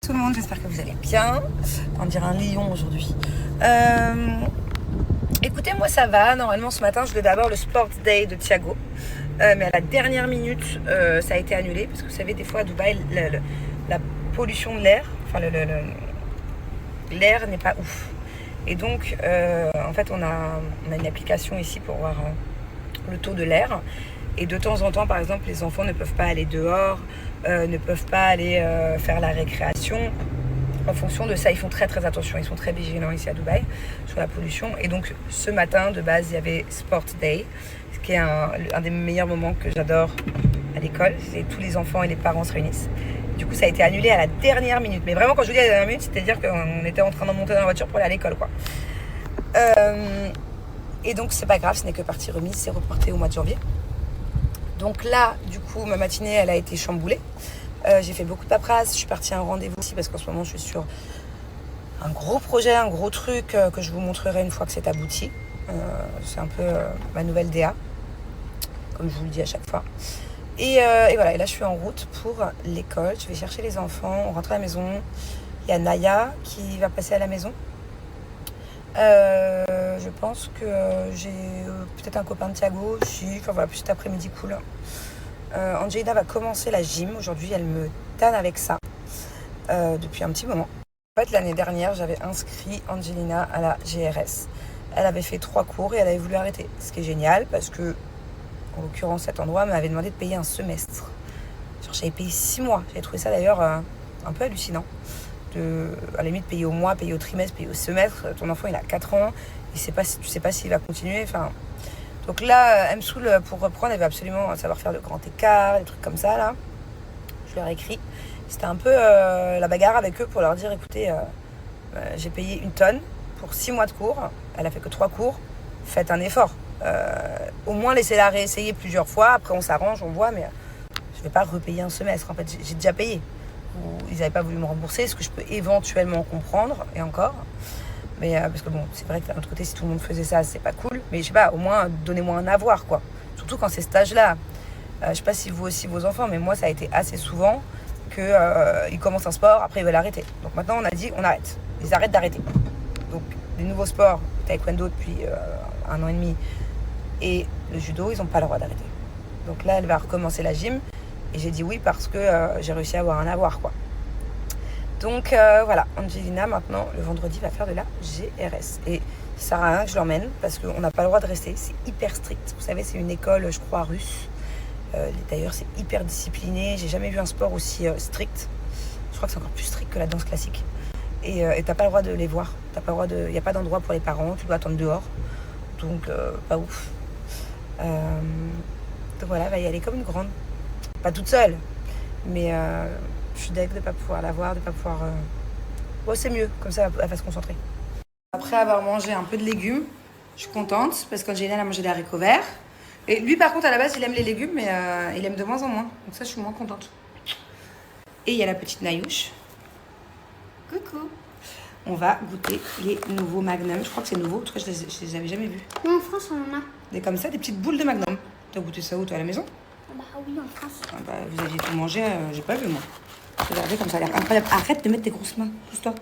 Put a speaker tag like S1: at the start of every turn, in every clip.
S1: tout le monde, j'espère que vous allez bien. On dirait un lion aujourd'hui. Écoutez, moi ça va. Normalement ce matin je devais avoir le Sport Day de Thiago. Mais à la dernière minute ça a été annulé. Parce que vous savez, des fois à Dubaï, la pollution de l'air, enfin l'air n'est pas ouf. Et donc en fait on a une application ici pour voir le taux de l'air. Et de temps en temps, par exemple, les enfants ne peuvent pas aller dehors, ne peuvent pas aller faire la récréation. En fonction de ça, ils font très très attention, ils sont très vigilants ici à Dubaï sur la pollution. Et donc ce matin, de base, il y avait Sport Day, ce qui est un des meilleurs moments que j'adore à l'école. C'est tous les enfants et les parents se réunissent. Du coup, ça a été annulé à la dernière minute. Mais vraiment, quand je vous dis à la dernière minute, c'est-à-dire qu'on était en train de monter dans la voiture pour aller à l'école, quoi. Et donc, c'est pas grave, ce n'est que partie remise, c'est reporté au mois de janvier. Donc là, du coup, ma matinée, elle a été chamboulée. J'ai fait beaucoup de paperasse. Je suis partie à un rendez-vous aussi parce qu'en ce moment, je suis sur un gros projet, un gros truc que je vous montrerai une fois que c'est abouti. C'est un peu ma nouvelle DA, comme je vous le dis à chaque fois. Et voilà, et là, je suis en route pour l'école. Je vais chercher les enfants, on rentre à la maison. Il y a Naya qui va passer à la maison. Je pense que j'ai peut-être un copain de Thiago aussi. Enfin voilà, cet après-midi cool. Angelina va commencer la gym. Aujourd'hui, elle me tanne avec ça depuis un petit moment. En fait, l'année dernière, j'avais inscrit Angelina à la GRS. Elle avait fait 3 cours et elle avait voulu arrêter. Ce qui est génial parce que, en l'occurrence, cet endroit m'avait demandé de payer un semestre. Genre, j'avais payé 6 mois. J'avais trouvé ça d'ailleurs un peu hallucinant. À la limite, payer au mois, payer au trimestre, payer au semestre. Ton enfant, il a 4 ans. Tu sais pas s'il va continuer. Enfin, donc là, elle me saoule pour reprendre. Elle veut absolument savoir faire le grand écart, des trucs comme ça, là. Je leur ai écrit. C'était un peu la bagarre avec eux pour leur dire, écoutez, j'ai payé 1 tonne pour 6 mois de cours. Elle a fait que 3 cours. Faites un effort. Au moins, laissez-la réessayer plusieurs fois. Après, on s'arrange, on voit. Mais je vais pas repayer un semestre. En fait, j'ai déjà payé. Ils n'avaient pas voulu me rembourser, ce que je peux éventuellement comprendre, et encore. Mais parce que bon, c'est vrai que d'un autre côté, si tout le monde faisait ça, c'est pas cool. Mais je sais pas, au moins, donnez-moi un avoir, quoi. Surtout quand c'est cet âge-là. Je sais pas si vous aussi, vos enfants, mais moi, ça a été assez souvent qu'ils commencent un sport, après ils veulent arrêter. Donc maintenant, on a dit, on arrête. Ils arrêtent d'arrêter. Donc, les nouveaux sports, taekwondo depuis 1 an et demi, et le judo, ils n'ont pas le droit d'arrêter. Donc là, elle va recommencer la gym. Et j'ai dit oui parce que j'ai réussi à avoir un avoir, quoi. Donc voilà, Angelina maintenant le vendredi va faire de la GRS. Et ça sert à rien que je l'emmène parce qu'on n'a pas le droit de rester. C'est hyper strict. Vous savez, c'est une école, je crois, russe. D'ailleurs, c'est hyper discipliné. J'ai jamais vu un sport aussi strict. Je crois que c'est encore plus strict que la danse classique. Et t'as pas le droit de les voir. Il n'y a pas d'endroit pour les parents. Tu dois attendre dehors. Donc pas ouf. Donc voilà, elle va y aller comme une grande. Pas toute seule, mais je suis deg de ne pas pouvoir la voir, de ne pas pouvoir... Bon, c'est mieux, comme ça elle va se concentrer. Après avoir mangé un peu de légumes, je suis contente parce qu'Angelina a mangé des haricots verts. Et lui, par contre, à la base, il aime les légumes, mais il aime de moins en moins. Donc ça, je suis moins contente. Et il y a la petite Naïouche. Coucou. On va goûter les nouveaux Magnum. Je crois que c'est nouveau, en tout cas, je les avais jamais vus.
S2: Non, en France, on en a.
S1: Des comme ça, des petites boules de Magnum. T'as goûté ça où, toi, à la maison?
S2: Bah oui, en France.
S1: Ah bah, vous aviez tout mangé, j'ai pas vu, moi. Regardez comme ça a l'air incroyable. Arrête de mettre tes grosses mains, pousse-toi.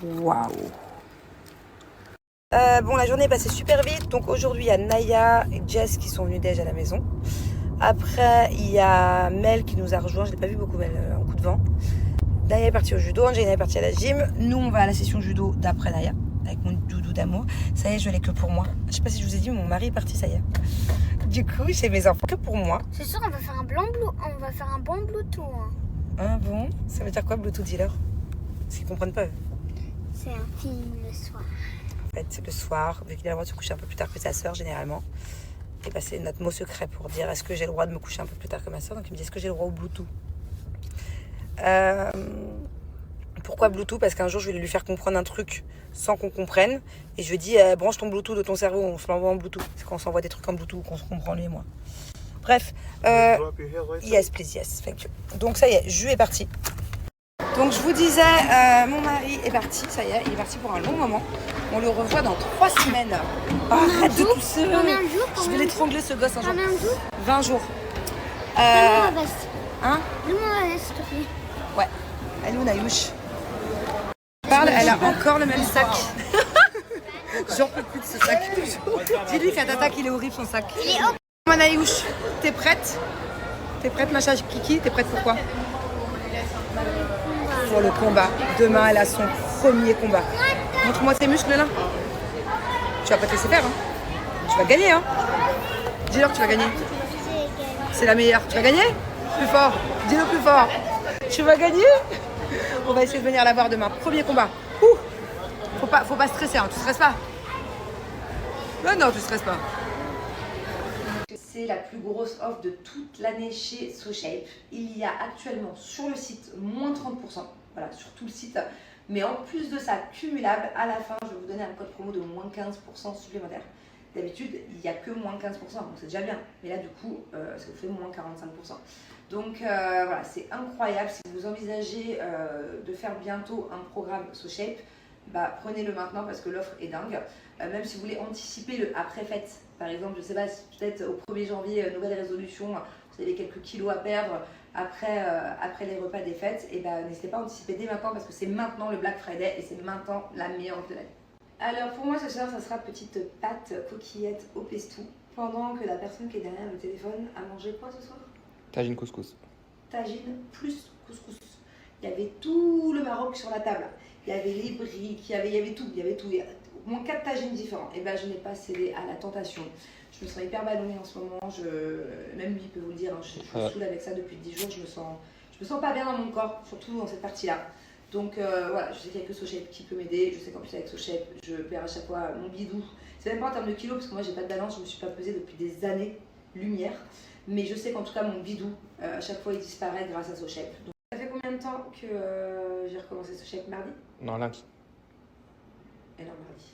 S1: Waouh. Bon, la journée est passée super vite. Donc aujourd'hui, il y a Naya et Jess qui sont venus déjà à la maison. Après, il y a Mel qui nous a rejoint. Je l'ai pas vu beaucoup, Mel, en coup de vent. Naya est partie au judo, Angelina est partie à la gym. Nous, on va à la session judo d'après Naya, avec mon doudou d'amour. Ça y est, je l'ai que pour moi. Je sais pas si je vous ai dit, mon mari est parti, ça y est. Du coup, j'ai mes enfants que pour moi.
S2: C'est sûr, on va faire un bon Bluetooth. Hein.
S1: Ah bon? Ça veut dire quoi, Bluetooth dealer? Parce qu'ils comprennent pas.
S2: C'est un film le soir.
S1: En fait, le soir, vu qu'il a le droit de se coucher un peu plus tard que sa sœur, généralement. Et bah, c'est notre mot secret pour dire est-ce que j'ai le droit de me coucher un peu plus tard que ma sœur. Donc il me dit est-ce que j'ai le droit au Bluetooth? Pourquoi Bluetooth? Parce qu'un jour, je vais lui faire comprendre un truc sans qu'on comprenne. Et je lui dis, branche ton Bluetooth de ton cerveau, on se l'envoie en Bluetooth. C'est quand on s'envoie des trucs en Bluetooth qu'on se comprend, lui et moi. Bref. Yes, please, yes, thank you. Donc ça y est, Ju est parti. Donc je vous disais, mon mari est parti, ça y est, il est parti pour un long moment. On le revoit dans 3 semaines. Oh, arrête de tousser. Je vais l'étrangler ce gosse un jour. 20 jours.
S2: Donne-moi ma veste.
S1: Hein?
S2: Donne-moi ma veste, s'il te plaît.
S1: Ouais. Elle est où Naïouche? Parle, elle a encore le même sac. J'en peux plus de ce sac. Dis-lui qu'à Tata qu'il est horrible son sac. Maman Naïouche, t'es prête? T'es prête ma chérie Kiki? T'es prête pour quoi? Pour le combat. Demain elle a son premier combat. Montre-moi tes muscles là. Tu vas pas te laisser faire hein. Tu vas gagner hein. Dis-leur que tu vas gagner. C'est la meilleure. Tu vas gagner? Plus fort. Dis-le plus fort. Tu vas gagner? On va essayer de venir la voir demain. Premier combat. Ouh. Faut pas stresser, hein. Tu stresses pas? Non, tu stresses pas. C'est la plus grosse offre de toute l'année chez SoShape. Il y a actuellement sur le site moins 30%. Voilà, sur tout le site. Mais en plus de ça, cumulable, à la fin, je vais vous donner un code promo de moins 15% supplémentaire. D'habitude, il n'y a que moins 15%, donc c'est déjà bien. Mais là, du coup, ça vous fait moins 45%. Donc voilà, c'est incroyable. Si vous envisagez de faire bientôt un programme SoShape, bah, prenez-le maintenant parce que l'offre est dingue. Même si vous voulez anticiper le après-fête, par exemple, je ne sais pas, peut-être au 1er janvier, nouvelle résolution, vous avez quelques kilos à perdre après les repas des fêtes, et bah, n'hésitez pas à anticiper dès maintenant parce que c'est maintenant le Black Friday et c'est maintenant la meilleure offre de l'année. Alors pour moi ce soir, ça sera petite pâte coquillette au pesto, pendant que la personne qui est derrière le téléphone a mangé quoi ce soir?
S3: Tagine couscous.
S1: Tagine plus couscous. Il y avait tout le Maroc sur la table. Il y avait les briques, il y avait tout. Il y avait au moins 4 tagines différents. Et ben je n'ai pas cédé à la tentation. Je me sens hyper ballonnée en ce moment. Même lui peut vous le dire, hein, je suis saoule avec ça depuis 10 jours. Je me sens pas bien dans mon corps, surtout dans cette partie-là. Donc voilà, je sais qu'il y a que SoShape qui peut m'aider. Je sais qu'en plus avec SoShape, je perds à chaque fois mon bidou. C'est même pas en termes de kilos, parce que moi j'ai pas de balance, je me suis pas pesée depuis des années lumière. Mais je sais qu'en tout cas mon bidou, à chaque fois il disparaît grâce à SoShape. Donc, ça fait combien de temps que j'ai recommencé SoShape? Mardi?
S3: Non, lundi.
S1: Et non, mardi.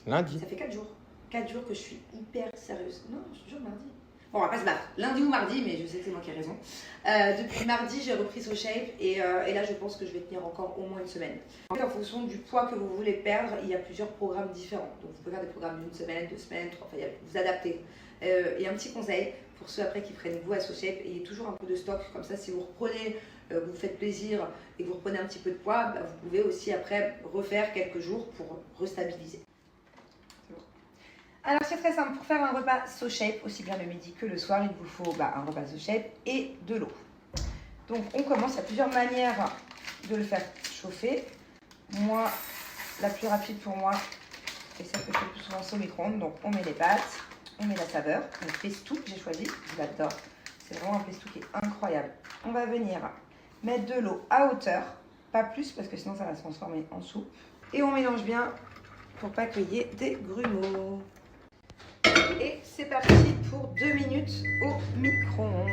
S3: Lundi.
S1: Ça fait 4 jours. 4 jours que je suis hyper sérieuse. Non, je te jure mardi. Bon, on va pas se battre. Lundi ou mardi, mais je sais que c'est moi qui ai raison. Depuis mardi, j'ai repris SoShape et là, je pense que je vais tenir encore au moins une semaine. En fait, en fonction du poids que vous voulez perdre, il y a plusieurs programmes différents. Donc, vous pouvez faire des programmes d'une semaine, 2 semaines, 3, enfin, vous adaptez. Et un petit conseil pour ceux après qui prennent goût à SoShape, ayez toujours un peu de stock. Comme ça, si vous reprenez, vous faites plaisir et vous reprenez un petit peu de poids, bah, vous pouvez aussi après refaire quelques jours pour restabiliser. Alors c'est très simple, pour faire un repas SoShape, aussi bien le midi que le soir, il vous faut un repas SoShape et de l'eau. Donc on commence, il y a plusieurs manières de le faire chauffer. Moi, la plus rapide pour moi, et celle que je fais le plus souvent, c'est au micro-ondes. Donc on met les pâtes, on met la saveur, le pesto que j'ai choisi, je l'adore. C'est vraiment un pesto qui est incroyable. On va venir mettre de l'eau à hauteur, pas plus parce que sinon ça va se transformer en soupe. Et on mélange bien pour pas qu'il y ait des grumeaux. Et c'est parti pour 2 minutes au micro-ondes.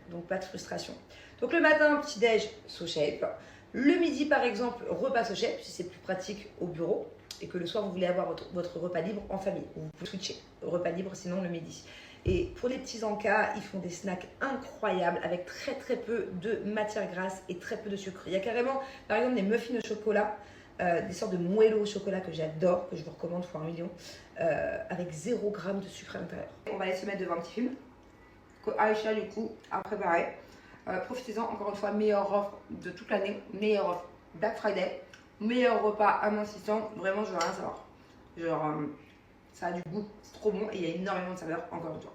S1: Donc pas de frustration. Donc le matin, petit déj SoShape. Le midi par exemple, repas SoShape si c'est plus pratique au bureau. Et que le soir vous voulez avoir votre repas libre en famille. Vous pouvez switcher, repas libre sinon le midi. Et pour les petits encas, ils font des snacks incroyables avec très très peu de matière grasse et très peu de sucre. Il y a carrément par exemple des muffins au chocolat. Des sortes de moello au chocolat que j'adore, que je vous recommande fois 1 million, avec 0 g de sucre à l'intérieur. On va aller se mettre devant un petit film que Aïcha du coup a préparé. Profitez-en, encore une fois, meilleure offre de toute l'année, meilleure offre Black Friday, meilleur repas amincissant, vraiment je veux rien savoir. Genre, ça a du goût, c'est trop bon et il y a énormément de saveurs, encore une fois.